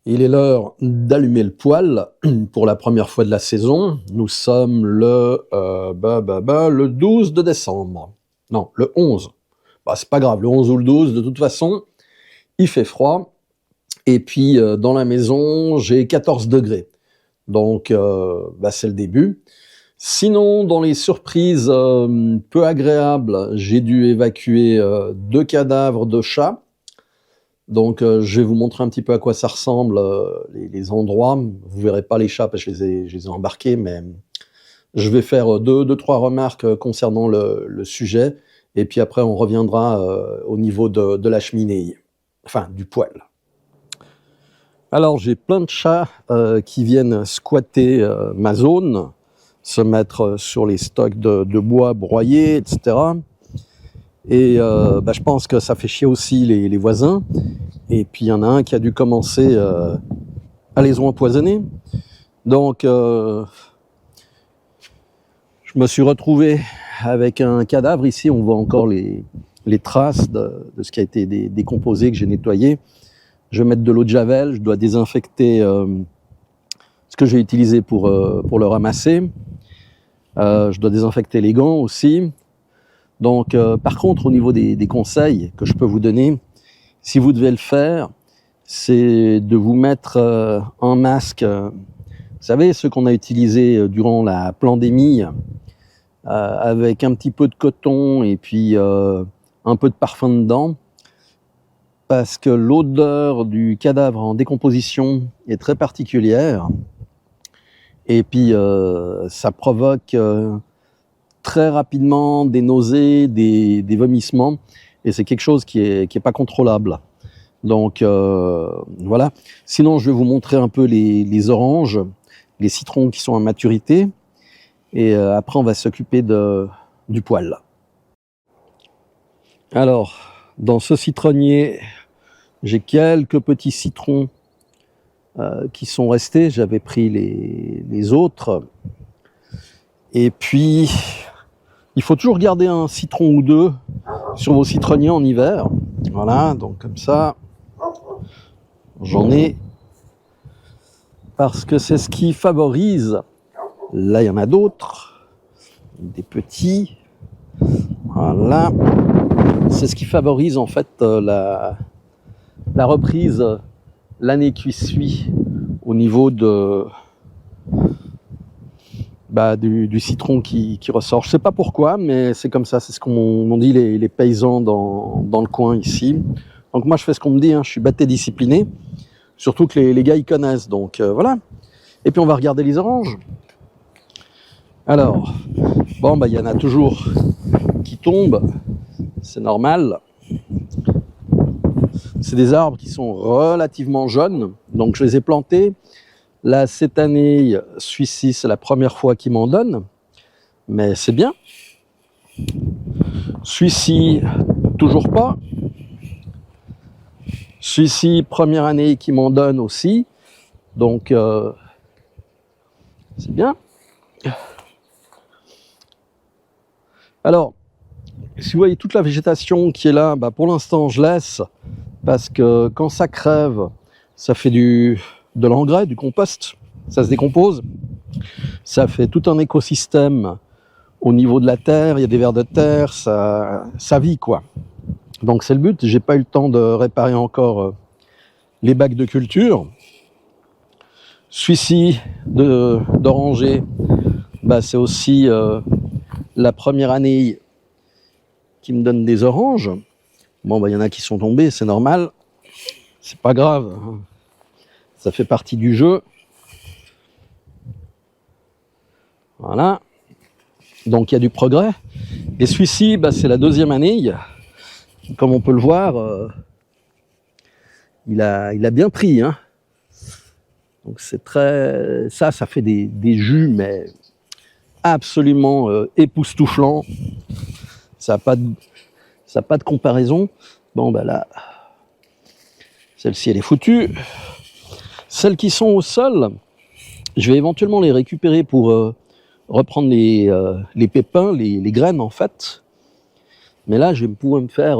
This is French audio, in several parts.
Il est l'heure d'allumer le poêle pour la première fois de la saison. Nous sommes le 12 de décembre. Non, le 11. Bah, c'est pas grave, le 11 ou le 12, de toute façon, il fait froid. Et puis, dans la maison, j'ai 14 degrés. Donc, c'est le début. Sinon, dans les surprises peu agréables, j'ai dû évacuer 2 cadavres de chats. Donc, je vais vous montrer un petit peu à quoi ça ressemble, les endroits. Vous verrez pas les chats parce que je les ai embarqués, mais je vais faire deux, trois remarques concernant le sujet. Et puis après, on reviendra au niveau de la cheminée, enfin du poêle. Alors, j'ai plein de chats qui viennent squatter ma zone, se mettre sur les stocks de bois broyés, etc. Et je pense que ça fait chier aussi les voisins. Et puis il y en a un qui a dû commencer à les empoisonner. Donc je me suis retrouvé avec un cadavre. Ici, on voit encore les traces de ce qui a été décomposé, que j'ai nettoyé. Je vais mettre de l'eau de javel, je dois désinfecter ce que j'ai utilisé pour le ramasser. Je dois désinfecter les gants aussi. Donc par contre, au niveau des conseils que je peux vous donner, si vous devez le faire, c'est de vous mettre un masque, vous savez, ceux qu'on a utilisés durant la pandémie, avec un petit peu de coton et puis un peu de parfum dedans, parce que l'odeur du cadavre en décomposition est très particulière, et puis ça provoque très rapidement des nausées, des vomissements, et c'est quelque chose qui est pas contrôlable. Donc voilà. Sinon, je vais vous montrer un peu les oranges, les citrons qui sont à maturité, et après on va s'occuper du poêle. Alors, dans ce citronnier, j'ai quelques petits citrons qui sont restés. J'avais pris les autres. Et puis, il faut toujours garder un citron ou deux sur vos citronniers en hiver. Voilà, donc comme ça, j'en ai, parce que c'est ce qui favorise. Là, il y en a d'autres, des petits. Voilà, c'est ce qui favorise en fait la reprise l'année qui suit au niveau du citron qui ressort. Je ne sais pas pourquoi, mais c'est comme ça, c'est ce qu'on dit les paysans dans le coin ici. Donc moi je fais ce qu'on me dit, hein, je suis bête et discipliné, surtout que les gars ils connaissent, donc voilà. Et puis on va regarder les oranges. Alors, bon il y en a toujours qui tombent, c'est normal. C'est des arbres qui sont relativement jeunes, donc je les ai plantés. Là, cette année, celui-ci, c'est la première fois qu'il m'en donne, mais c'est bien. Celui-ci, toujours pas. Celui-ci, première année qu'il m'en donne aussi, donc c'est bien. Alors, si vous voyez toute la végétation qui est là, pour l'instant, je laisse, parce que quand ça crève, ça fait de l'engrais, du compost, ça se décompose, ça fait tout un écosystème au niveau de la terre, il y a des vers de terre, ça vit quoi. Donc c'est le but. J'ai pas eu le temps de réparer encore les bacs de culture. Celui-ci d'oranger, c'est aussi la première année qui me donne des oranges. Bon, il y en a qui sont tombés, c'est normal, c'est pas grave, ça fait partie du jeu. Voilà, donc il y a du progrès. Et celui-ci, c'est la deuxième année. Comme on peut le voir, il a bien pris, hein. Donc c'est très, ça fait des jus, mais absolument époustouflants. Ça n'a pas de comparaison. Bon, là, celle-ci, elle est foutue. Celles qui sont au sol, je vais éventuellement les récupérer pour reprendre les pépins, les graines en fait. Mais là, je vais pouvoir me faire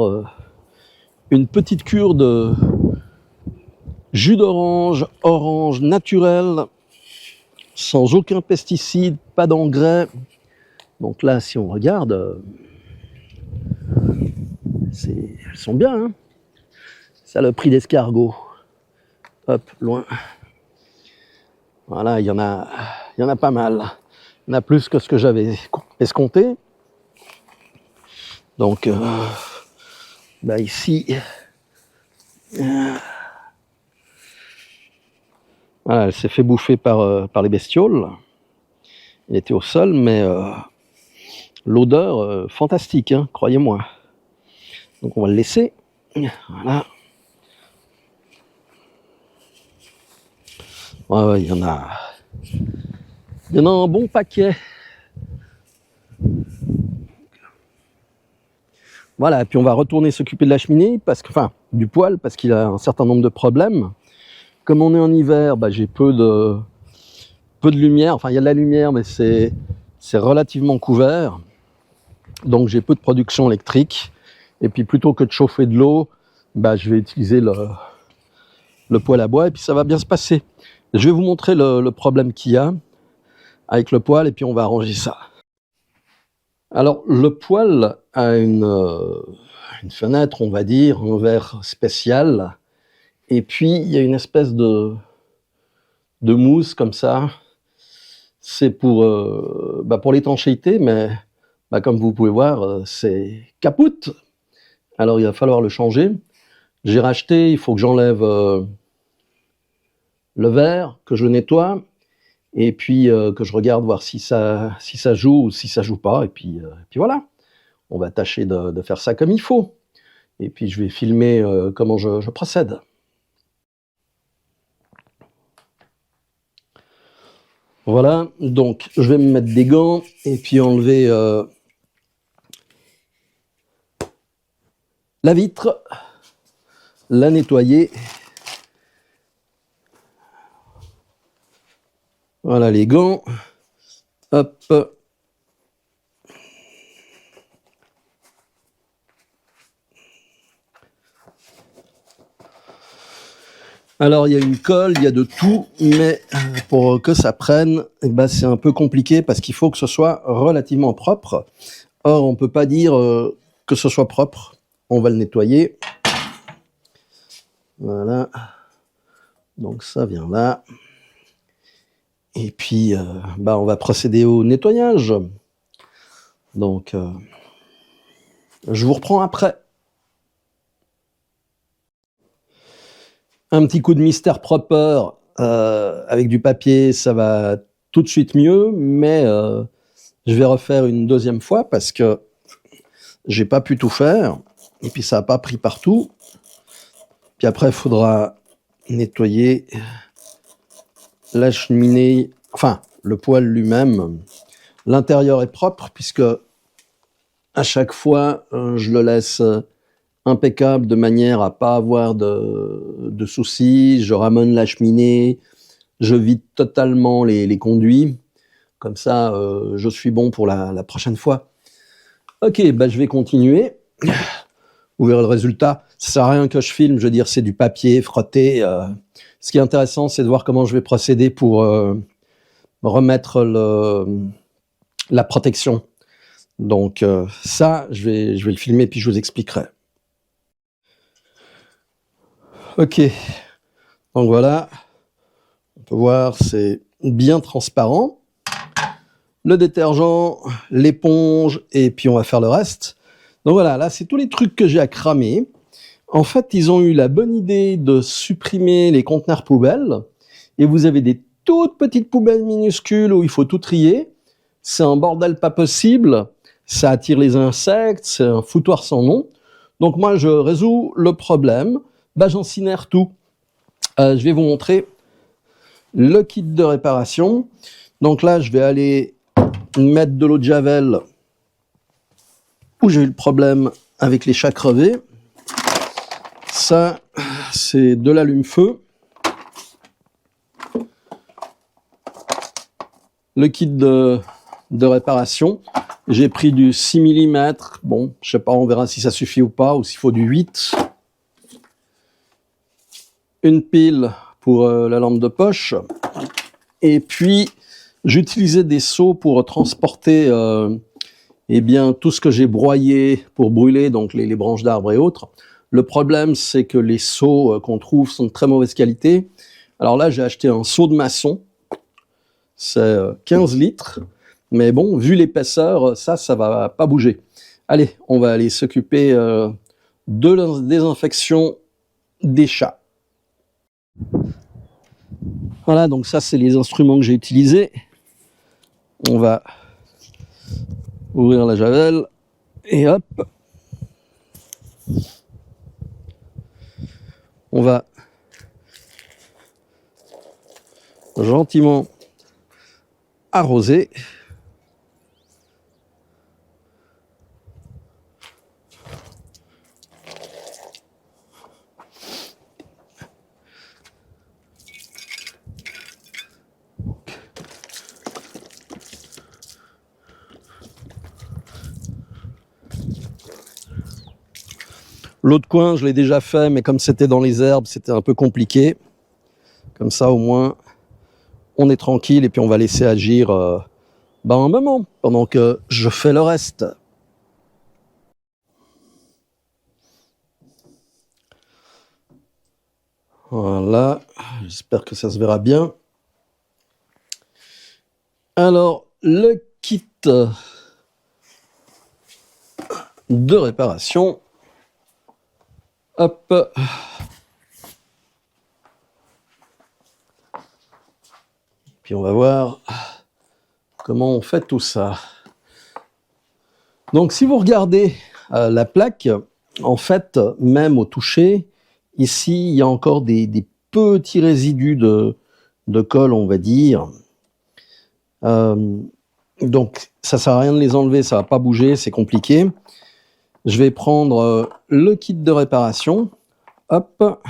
une petite cure de Jus d'orange, orange naturel, sans aucun pesticide, pas d'engrais. Donc là, si on regarde, elles sont bien, hein. Ça, le prix d'escargot. Hop, loin. Voilà, il y en a pas mal. Il y en a plus que ce que j'avais escompté. Donc, bah ici, voilà, elle s'est fait bouffer par les bestioles. Elle était au sol, mais l'odeur, fantastique, hein, croyez-moi. Donc on va le laisser. Voilà. Ouais, il y en a un bon paquet. Voilà, et puis on va retourner s'occuper de la cheminée, du poêle, parce qu'il a un certain nombre de problèmes. Comme on est en hiver, bah, j'ai peu de lumière. Enfin, il y a de la lumière, mais c'est relativement couvert. Donc j'ai peu de production électrique. Et puis plutôt que de chauffer de l'eau, bah, je vais utiliser le poêle à bois, et puis ça va bien se passer. Je vais vous montrer le problème qu'il y a avec le poêle, et puis on va arranger ça. Alors, le poêle a une fenêtre, on va dire, un verre spécial, et puis il y a une espèce de mousse comme ça. C'est pour l'étanchéité, mais comme vous pouvez voir, c'est capoute. Alors, il va falloir le changer. J'ai racheté, il faut que j'enlève le verre, que je nettoie, et puis que je regarde voir si ça joue ou si ça joue pas, et puis voilà. On va tâcher de faire ça comme il faut. Et puis je vais filmer comment je procède. Voilà, donc je vais me mettre des gants et puis enlever la vitre, la nettoyer. Voilà les gants. Hop. Alors il y a une colle, il y a de tout, mais pour que ça prenne, c'est un peu compliqué parce qu'il faut que ce soit relativement propre. Or on ne peut pas dire que ce soit propre. On va le nettoyer. Voilà. Donc ça vient là. Et puis on va procéder au nettoyage. Donc je vous reprends après. Un petit coup de Mr Proper avec du papier, ça va tout de suite mieux, mais je vais refaire une deuxième fois parce que j'ai pas pu tout faire, et puis ça n'a pas pris partout. Puis après, il faudra nettoyer la cheminée, enfin le poêle lui-même. L'intérieur est propre puisque à chaque fois, je le laisse impeccable de manière à pas avoir de soucis. Je ramène la cheminée, je vide totalement les conduits. Comme ça, je suis bon pour la prochaine fois. Ok, je vais continuer. Vous verrez le résultat. Ça sert à rien que je filme, je veux dire, c'est du papier frotté. Ce qui est intéressant, c'est de voir comment je vais procéder pour remettre la protection. Donc ça, je vais le filmer, puis je vous expliquerai. Ok, donc voilà, on peut voir, c'est bien transparent. Le détergent, l'éponge, et puis on va faire le reste. Donc voilà, là, c'est tous les trucs que j'ai à cramer. En fait, ils ont eu la bonne idée de supprimer les conteneurs poubelles, et vous avez des toutes petites poubelles minuscules où il faut tout trier. C'est un bordel pas possible, ça attire les insectes, c'est un foutoir sans nom. Donc moi, je résous le problème, j'incinère tout. Je vais vous montrer le kit de réparation. Donc là, je vais aller mettre de l'eau de javel où j'ai eu le problème avec les chats crevés. Ça, c'est de l'allume-feu. Le kit de réparation, j'ai pris du 6 mm. Bon, je sais pas, on verra si ça suffit ou pas, ou s'il faut du 8. une pile pour la lampe de poche. Et puis, j'utilisais des seaux pour transporter eh bien, tout ce que j'ai broyé pour brûler, donc les branches d'arbres et autres. Le problème, c'est que les seaux qu'on trouve sont de très mauvaise qualité. Alors là, j'ai acheté un seau de maçon. C'est 15 litres. Mais bon, vu l'épaisseur, ça va pas bouger. Allez, on va aller s'occuper de la désinfection des chats. Voilà, donc ça, c'est les instruments que j'ai utilisés. On va ouvrir la javel et hop. On va gentiment arroser. L'autre coin, je l'ai déjà fait, mais comme c'était dans les herbes, c'était un peu compliqué. Comme ça, au moins, on est tranquille et puis on va laisser agir un moment pendant que je fais le reste. Voilà, j'espère que ça se verra bien. Alors, le kit de réparation. Hop. Puis on va voir comment on fait tout ça. Donc si vous regardez la plaque, en fait, même au toucher, ici, il y a encore des petits résidus de colle, on va dire. Donc ça sert à rien de les enlever, ça va pas bouger, c'est compliqué. Je vais prendre le kit de réparation. Hop.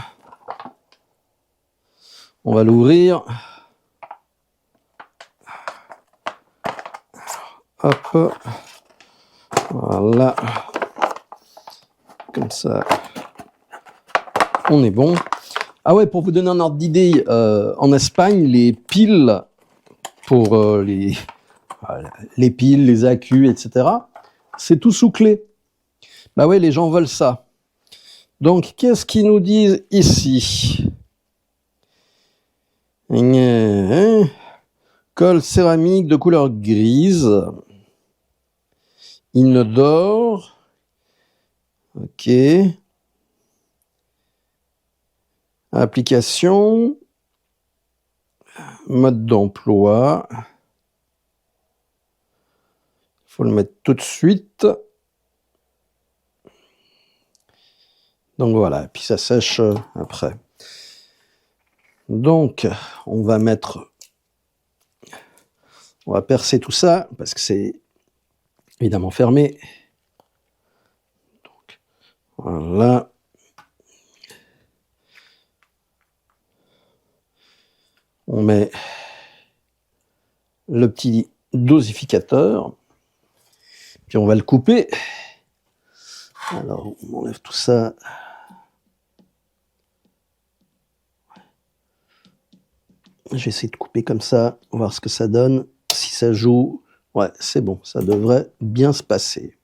On va l'ouvrir. Hop. Voilà. Comme ça. On est bon. Ah ouais, pour vous donner un ordre d'idée, en Espagne, les piles pour les piles, les accus, etc., c'est tout sous clé. Bah ouais, les gens veulent ça. Donc, qu'est-ce qu'ils nous disent ici? Colle céramique de couleur grise. Inodore. Ok. Application. Mode d'emploi. Il faut le mettre tout de suite. Donc voilà, puis ça sèche après. Donc, on va percer tout ça, parce que c'est évidemment fermé. Donc, voilà. On met le petit dosificateur, puis on va le couper. Alors, on enlève tout ça. J'essaie de couper comme ça, voir ce que ça donne. Si ça joue, ouais, c'est bon, ça devrait bien se passer.